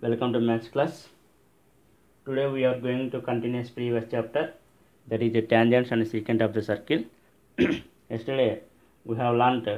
Welcome to maths class. Today we are going to continue previous chapter, that is the tangents and secant of the circle. Yesterday we have learnt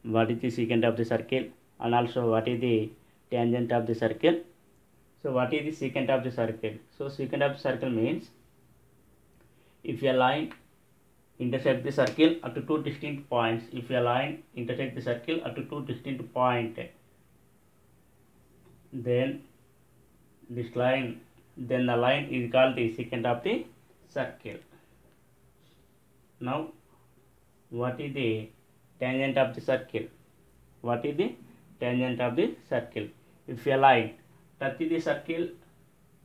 what is the secant of the circle and also what is the tangent of the circle. So what is the secant of the circle? So secant of the circle means if a line intersect the circle at two distinct points, if a line intersect the circle at two distinct points, then this line, then the line is called the secant of the circle. Now what is the tangent of the circle? What is the tangent of the circle? If a line touch the circle,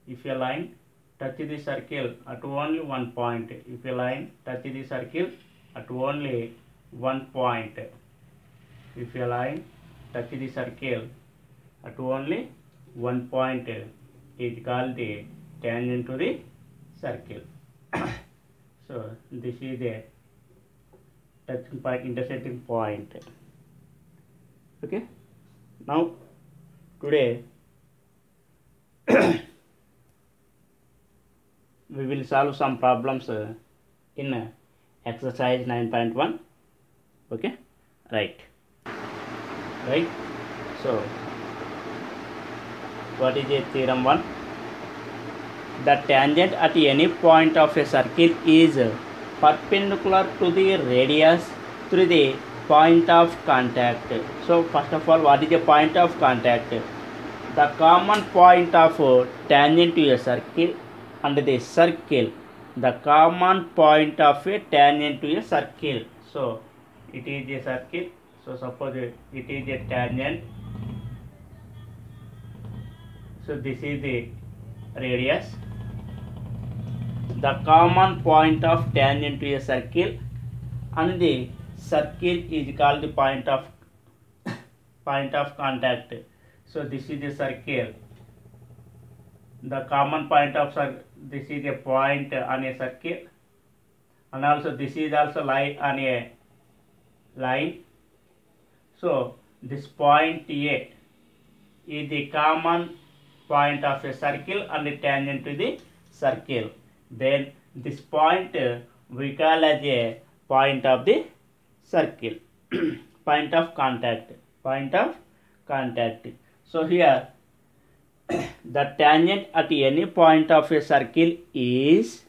if a line touch the circle at only one point, if a line touch the circle at only one point, if a line touch the circle at only one point, is called the tangent to the circle. So this is the touching point, intersecting point. Okay. Now today we will solve some problems in exercise 9.1. Okay. Right. So what is the theorem 1? The tangent at any point of a circle is perpendicular to the radius through the point of contact. So first of all, what is the point of contact? The common point of tangent to a circle and the circle. The common point of a tangent to a circle. So it is a circle. So suppose it is a tangent. So this is the radius. The common point of tangent to a circle and the circle is called the point of contact. So this is the circle. The common point of this is a point on a circle, and also this is also line on a line. So this point A is the common point of a circle and the tangent to the circle. Then this point we call as a point of the circle. Point of contact. So here the tangent at any point of a circle is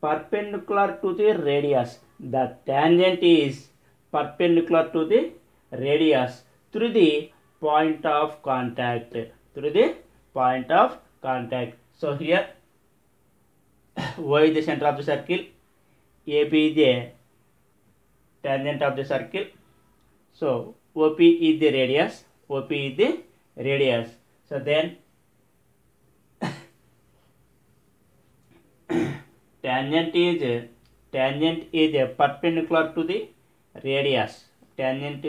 perpendicular to the radius. The tangent is perpendicular to the radius through the point of contact. So here O is the center of the circle, AB is the tangent of the circle. So OP is the radius. So then tangent is perpendicular to the radius. Tangent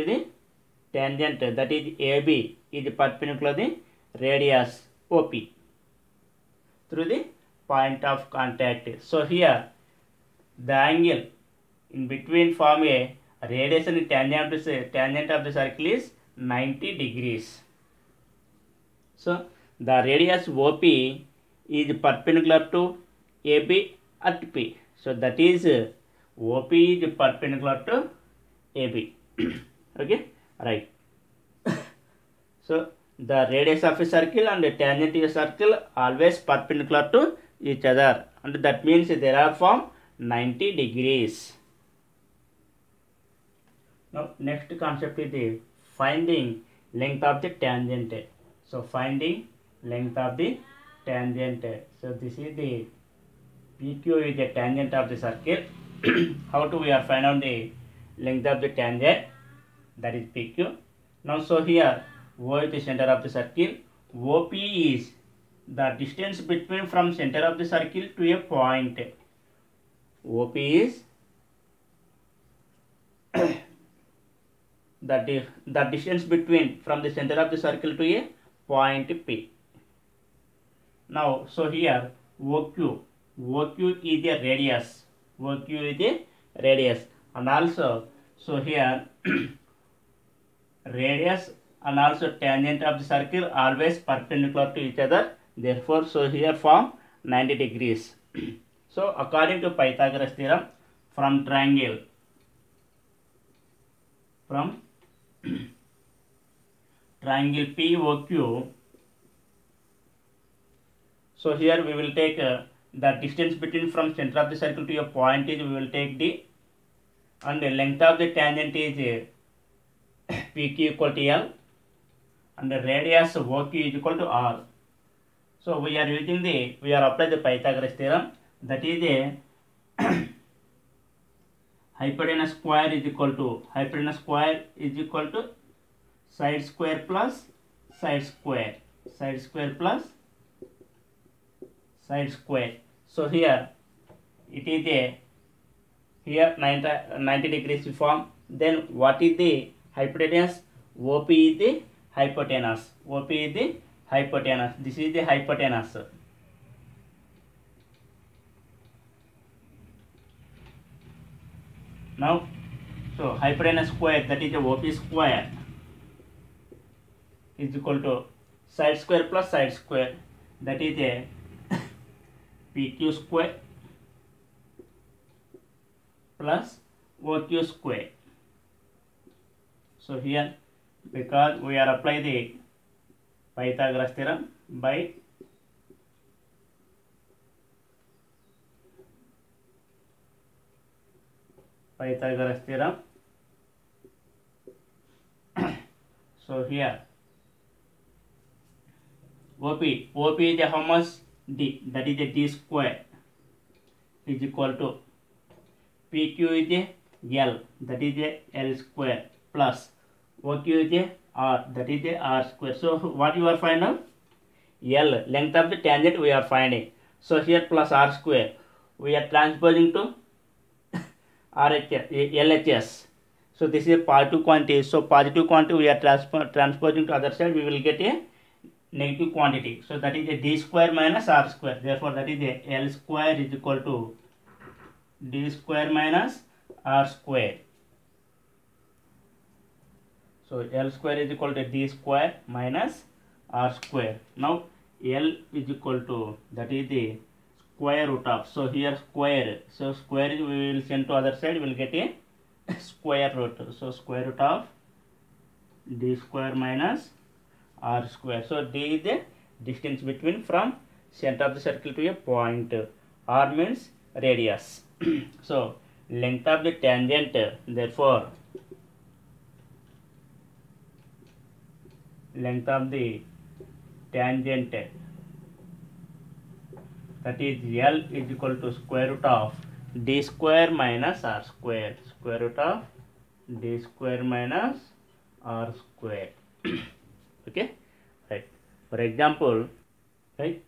that is AB is perpendicular to the radius OP through the point of contact. So here the angle in between form a radius and tangent of the circle is 90 degrees. So the radius OP is perpendicular to AB at P. So that is OP is perpendicular to AB. Okay, right. So the radius of a circle and the tangent to a circle always perpendicular to each other, and that means they are from 90 degrees. Now next concept is the finding length of the tangent. So finding length of the tangent. So this is the PQ is the tangent of the circle. How do we are find out the length of the tangent? That is PQ. Now so here O is the center of the circle. OP is the distance between from center of the circle to a point. OP is the distance between from the center of the circle to a point P. Now so here OQ is the radius, and also so here radius and also tangent of the circle always perpendicular to each other. Therefore, so here form 90 degrees. So according to Pythagoras theorem, from triangle POQ, so here we will take the distance between from center of the circle to a point is we will take D, and the length of the tangent is PQ equal to L, and the radius OQ is equal to R. So we are applying the Pythagoras theorem, that is a hypotenuse square is equal to side square plus side square plus side square. So here it is here 90 degrees form. Then what is the hypotenuse? OP is the hypotenuse. This is the hypotenuse. Now, so hypotenuse square, that is the OP square, is equal to side square plus side square, that is a PQ square plus OQ square. So here, because we are applying the Pythagoras theorem by Pythagoras theorem, so here OP is how much? D, that is a D square, is equal to PQ is a L, that is a L square, plus OQ is a R, that is a R square. So what you are finding out? L, length of the tangent we are finding. So here plus R square, we are transposing to LHS. So this is a positive quantity. So positive quantity we are transposing to other side, we will get a negative quantity. So that is a D square minus R square. Therefore that is a L square is equal to D square minus R square. So L square is equal to D square minus R square. Now L is equal to, that is the square root of, so here square, so square is we will send to other side, we will get a square root. So square root of D square minus R square. So D is the distance between from center of the circle to a point. R means radius. So length of the tangent, therefore length of the tangent, that is L, is equal to square root of D square minus R square, square root of D square minus R square. Okay, right. For example, right,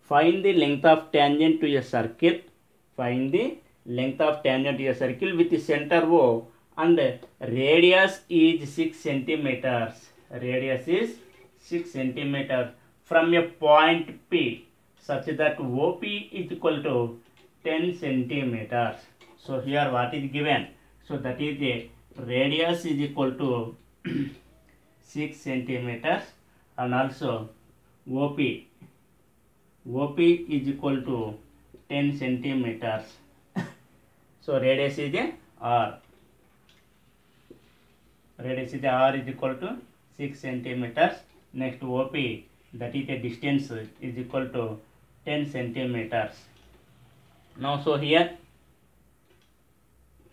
find the length of tangent to a circle. Find the length of tangent to a circle with the center O and radius is 6 centimeters. Radius is 6 centimeters from a point P, such that OP is equal to 10 centimeters. So here what is given? So that is the radius is equal to 6 centimeters, and also OP is equal to 10 centimeters. So radius is a R. Radius is a R is equal to 6 centimeters. Next OP, that is the distance, is equal to 10 centimeters. Now so here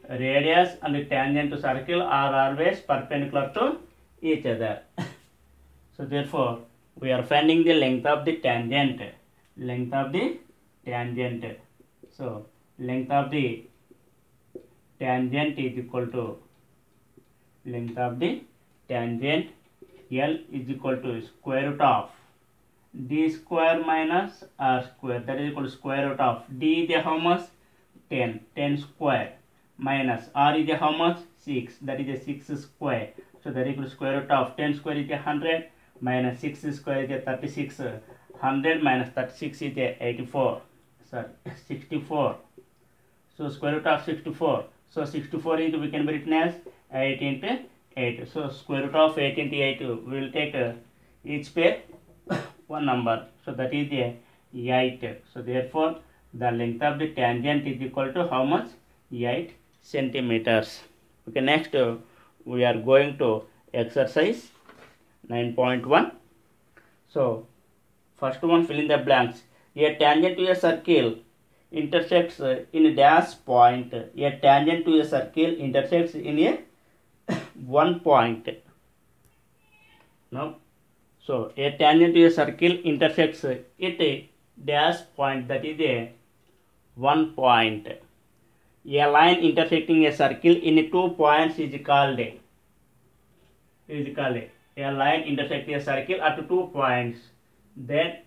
radius and tangent to circle are always perpendicular to each other. So therefore we are finding the length of the tangent. So length of the tangent is equal to length of the tangent L is equal to square root of D square minus R square, that is equal to square root of D is how much? 10 square minus R is how much? 6, that is a 6 square. So that is equal to square root of 10 square is 100 minus 6 square is 36. 100 minus 36 is 64. So square root of 64. So 64 into, we can be written as 8 into 8. So square root of 8 into 8, we will take each pair one number. So that is 8. So therefore the length of the tangent is equal to how much? 8 centimeters. Okay, next we are going to exercise 9.1. So first one, fill in the blanks. A tangent to a circle intersects in a dash point. A tangent to a circle intersects in a one point. Now, so a tangent to a circle intersects at a dash point, that is a one point. A line intersecting a circle in 2 points is called a line intersecting a circle at 2 points. Then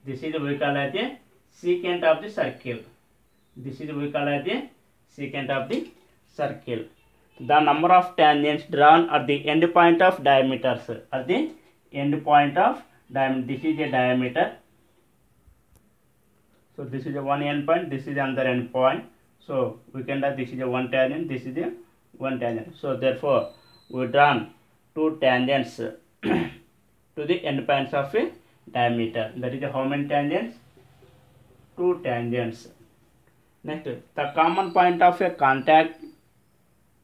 this is we call as a secant of the circle. This is we call as a secant of the circle. The number of tangents drawn at the end point of diameters. At the end point of diameter, this is a diameter. So this is a one end point, this is another end point. So we can draw this is a one tangent, this is a one tangent. So therefore we drawn two tangents to the end points of a diameter. That is how many tangents? Two tangents. Next, the common point of a contact,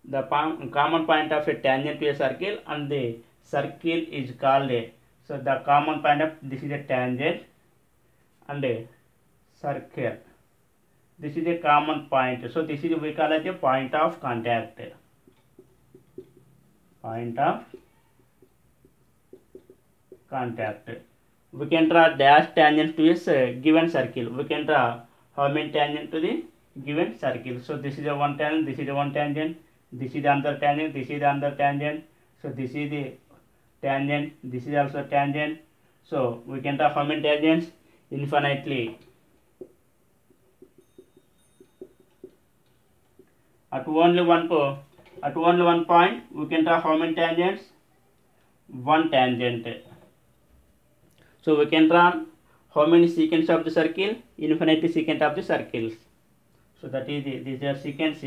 the common point of a tangent to a circle and the circle is called a. So the common point of this is a tangent and a circle. This is a common point. So this is we call it a point of contact. Point of contact. We can draw dash tangent to a given circle. We can draw how many tangent to the given circle. So this is a one tangent, this is a one tangent, this is the another tangent, this is the another tangent. So this is the tangent, this is also tangent. So we can draw how many tangents? Infinitely. At only one point, we can draw how many tangents? One tangent. So we can draw how many secants of the circle? Infinitely secant of the circles. So that is these are secant.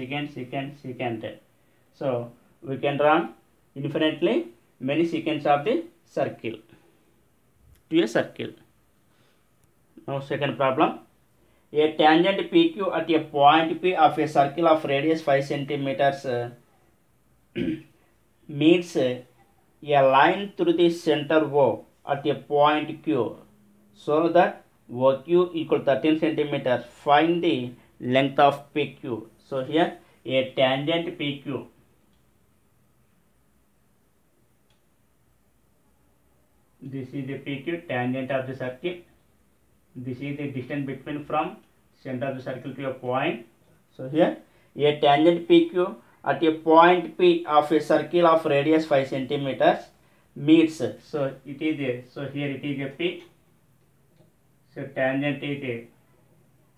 So we can draw infinitely many secants of the circle to a circle. Now second problem. A tangent PQ at a point P of a circle of radius 5 centimeters meets a line through the center O at a point Q, so that OQ equal 13 centimeters. Find the length of PQ. So here a tangent PQ. This is the PQ, tangent of the circle. This is the distance between from center of the circle to a point. So here a tangent PQ at a point P of a circle of radius 5 centimeters meets. So it is a, so here it is a P. So tangent is a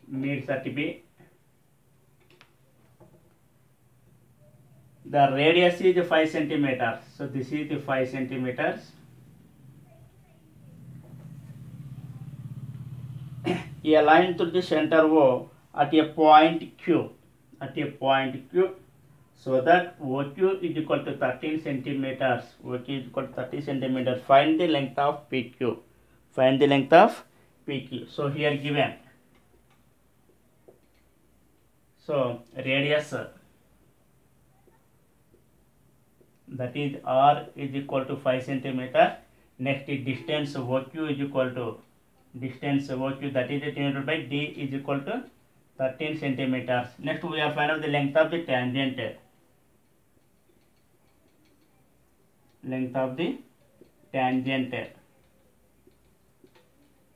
meets at P. The radius is 5 centimeters. So this is the 5 centimeters. A line to the center O at a point Q. So that OQ is equal to 13 centimeters. OQ is equal to 30 centimeters. Find the length of PQ. Find the length of PQ. So here given. So radius, that is R is equal to 5 centimeters. Next is distance OQ is equal to distance OQ, that is denoted by D is equal to 13 centimeters. Next we have found out the length of the tangent. Length of the tangent,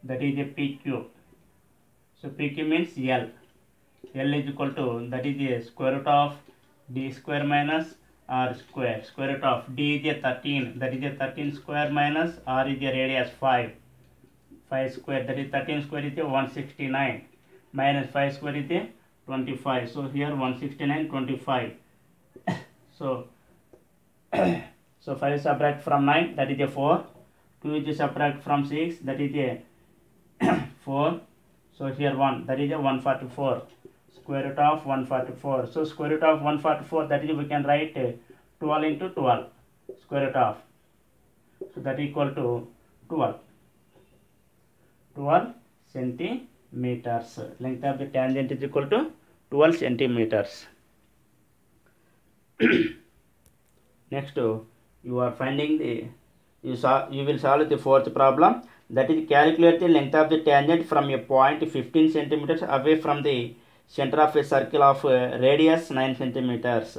that is a PQ. So PQ means L. L is equal to, that is the square root of D square minus R square. Square root of D is a 13, that is a 13 square minus R is a radius 5 square, that is 13 square is a 169 minus 5 square is a 25. So here 169 25. So so 5 subtract from 9, that is a 4. 2 is subtract from 6, that is a 4. So here 1, that is a 144. Square root of 144. So square root of 144, that is we can write 12 into 12. square root of, so that equal to 12 centimeters. Length of the tangent is equal to 12 centimeters. Next, you are finding the you will solve the fourth problem, that is calculate the length of the tangent from a point 15 centimeters away from the center of a circle of radius 9 centimeters.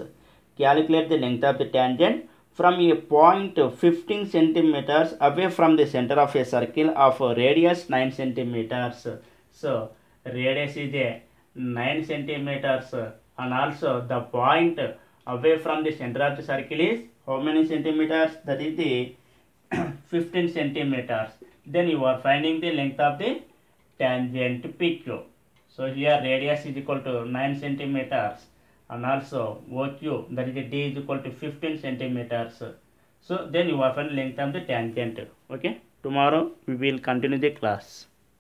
Calculate the length of the tangent from a point 15 centimeters away from the center of a circle of radius 9 centimeters. So radius is a 9 centimeters, and also the point away from the center of the circle is how many centimeters? That is the 15 centimeters. Then you are finding the length of the tangent PQ. So here radius is equal to 9 centimeters, and also OQ, that is the D, is equal to 15 centimeters. So then you are finding length of the tangent. Okay, tomorrow we will continue the class.